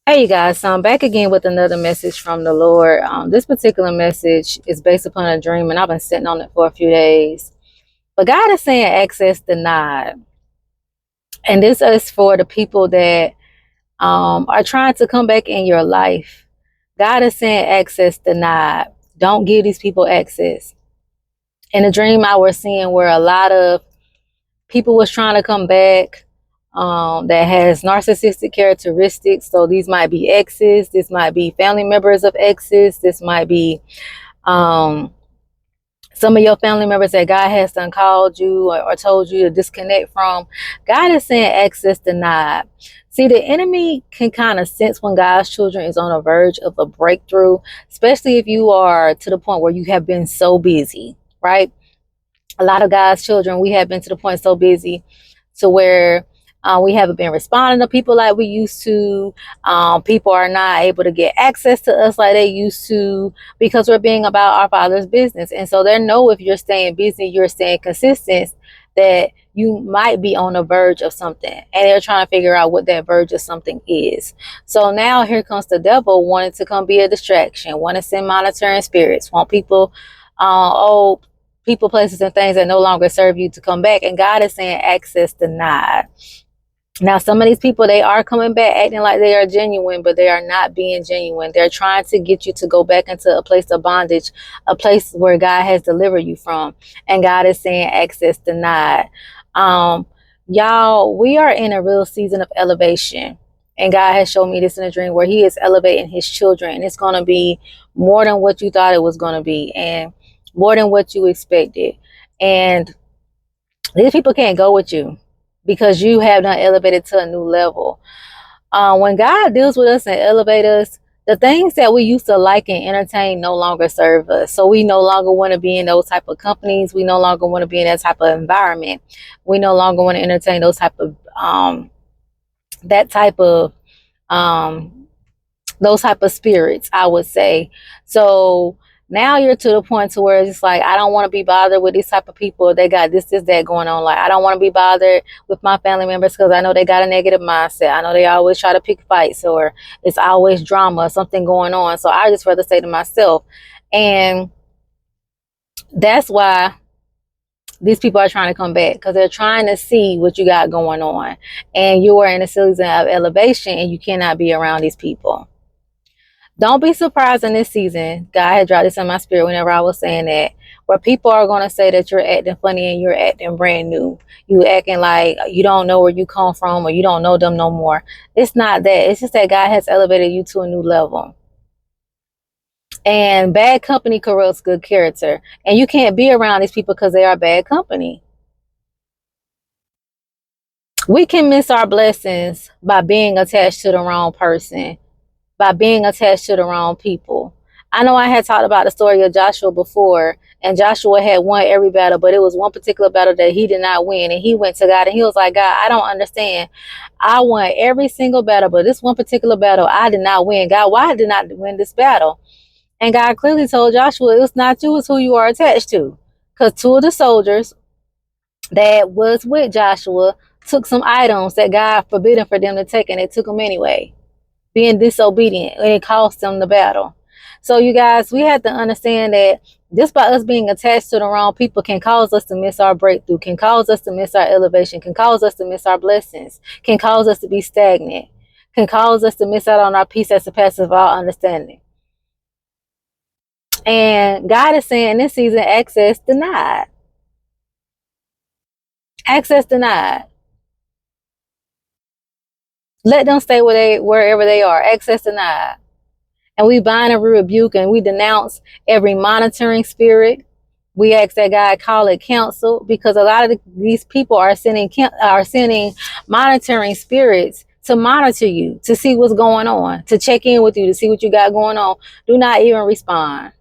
Hey you guys, so I'm back again with another message from the Lord. This particular message is based upon a dream, and I've been sitting on it for a few days. But God is saying access denied. And this is for the people that are trying to come back in your life. God is saying access denied. Don't give these people access. In the dream, I was seeing where a lot of people was trying to come back that has narcissistic characteristics. So these might be exes, this might be family members of exes, this might be um, some of your family members that God has done called you or told you to disconnect from. God is saying access denied. See, the enemy can kind of sense when God's children is on the verge of a breakthrough, especially if you are to the point where you have been so busy, right? A lot of God's children, we have been to the point so busy to where we haven't been responding to people like we used to. People are not able to get access to us like they used to because we're being about our Father's business. And so they know if you're staying busy, you're staying consistent, that you might be on the verge of something. And they're trying to figure out what that verge of something is. So now here comes the devil wanting to come be a distraction, want to send monitoring spirits, want people, people, places, and things that no longer serve you to come back. And God is saying access denied. Now, some of these people, they are coming back acting like they are genuine, but they are not being genuine. They're trying to get you to go back into a place of bondage, a place where God has delivered you from. And God is saying access denied. Y'all, we are in a real season of elevation. And God has shown me this in a dream where he is elevating his children. And it's going to be more than what you thought it was going to be. And more than what you expected. And these people can't go with you because you have not elevated to a new level. When God deals with us and elevates us, the things that we used to like and entertain no longer serve us. So we no longer want to be in those type of companies. We no longer want to be in that type of environment. We no longer want to entertain those type of that type of those type of spirits, I would say. So now you're to the point to where it's like, I don't want to be bothered with these type of people. They got this, that going on. Like, I don't want to be bothered with my family members because I know they got a negative mindset. I know they always try to pick fights or it's always drama, something going on. So I just rather say to myself, and that's why these people are trying to come back, because they're trying to see what you got going on. And you are in a season of elevation and you cannot be around these people. Don't be surprised in this season. God had dropped this in my spirit whenever I was saying that, where people are going to say that you're acting funny and you're acting brand new. You acting like you don't know where you come from or you don't know them no more. It's not that. It's just that God has elevated you to a new level. And bad company corrupts good character. And you can't be around these people because they are bad company. We can miss our blessings by being attached to the wrong person, by being attached to the wrong people. I know I had talked about the story of Joshua before, and Joshua had won every battle, but it was one particular battle that he did not win. And he went to God and he was like, God, I don't understand. I won every single battle, but this one particular battle, I did not win. God, why did I not win this battle? And God clearly told Joshua, it's not you, it's who you are attached to. Because two of the soldiers that was with Joshua took some items that God forbidden for them to take, and they took them anyway, being disobedient, and it cost them the battle. So you guys, we have to understand that just by us being attached to the wrong people can cause us to miss our breakthrough, can cause us to miss our elevation, can cause us to miss our blessings, can cause us to be stagnant, can cause us to miss out on our peace that surpasses all understanding. And God is saying in this season, access denied. Access denied. Let them stay wherever they are. Access denied. And we bind and rebuke and we denounce every monitoring spirit. We ask that God call it counsel, because a lot of these people are sending monitoring spirits to monitor you, to see what's going on, to check in with you, to see what you got going on. Do not even respond.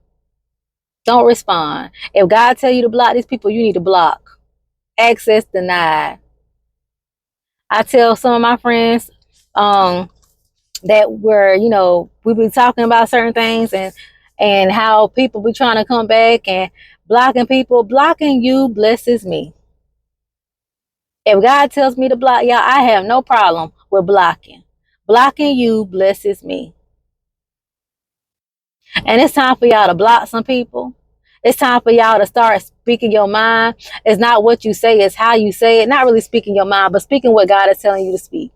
Don't respond. If God tell you to block these people, you need to block. Access denied. I tell some of my friends that were, we be talking about certain things and how people be trying to come back and blocking people. Blocking you blesses me. If God tells me to block y'all, I have no problem with blocking. Blocking you blesses me. And it's time for y'all to block some people. It's time for y'all to start speaking your mind. It's not what you say, it's how you say it. Not really speaking your mind, but speaking what God is telling you to speak.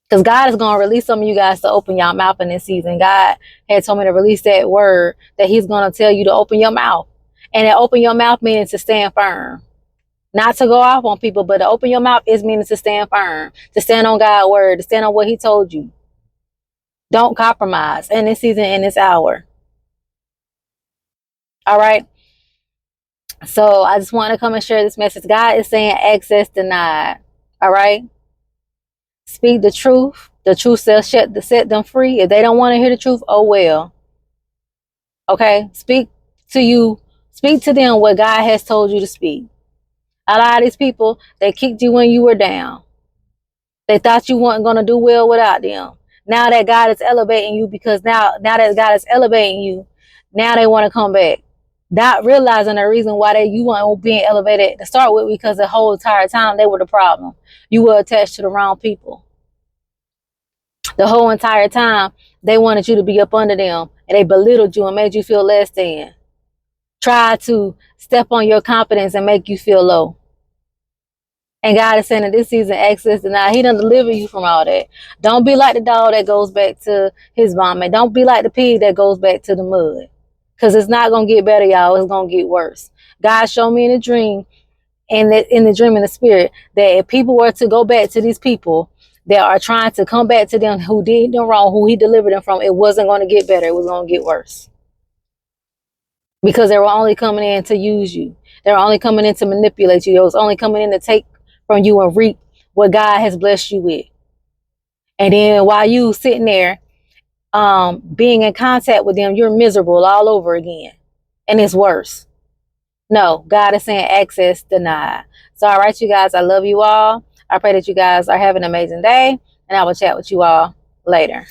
Because God is going to release some of you guys to open your mouth in this season. God had told me to release that word that he's going to tell you to open your mouth. And to open your mouth means to stand firm. Not to go off on people, but to open your mouth is meaning to stand firm. To stand on God's word. To stand on what he told you. Don't compromise in this season, in this hour. All right. So I just want to come and share this message. God is saying access denied. All right. Speak the truth. The truth shall set them free. If they don't want to hear the truth, oh well. Okay. Speak to them what God has told you to speak. A lot of these people, they kicked you when you were down. They thought you weren't going to do well without them. Now that God is elevating you, because now that God is elevating you, now they want to come back. Not realizing the reason why you weren't being elevated to start with, because the whole entire time they were the problem. You were attached to the wrong people. The whole entire time they wanted you to be up under them, and they belittled you and made you feel less than. Tried to step on your confidence and make you feel low. And God is saying that this season, access denied. He done deliver you from all that. Don't be like the dog that goes back to his vomit. Don't be like the pig that goes back to the mud. Because it's not going to get better, y'all. It's going to get worse. God showed me in a dream, in the dream in the spirit, that if people were to go back to these people that are trying to come back to them who did them wrong, who he delivered them from, it wasn't going to get better. It was going to get worse. Because they were only coming in to use you. They were only coming in to manipulate you. They was only coming in to take from you and reap what God has blessed you with. And then while you sitting there being in contact with them, you're miserable all over again. And it's worse. No, God is saying access denied. So, all right, you guys, I love you all. I pray that you guys are having an amazing day. And I will chat with you all later.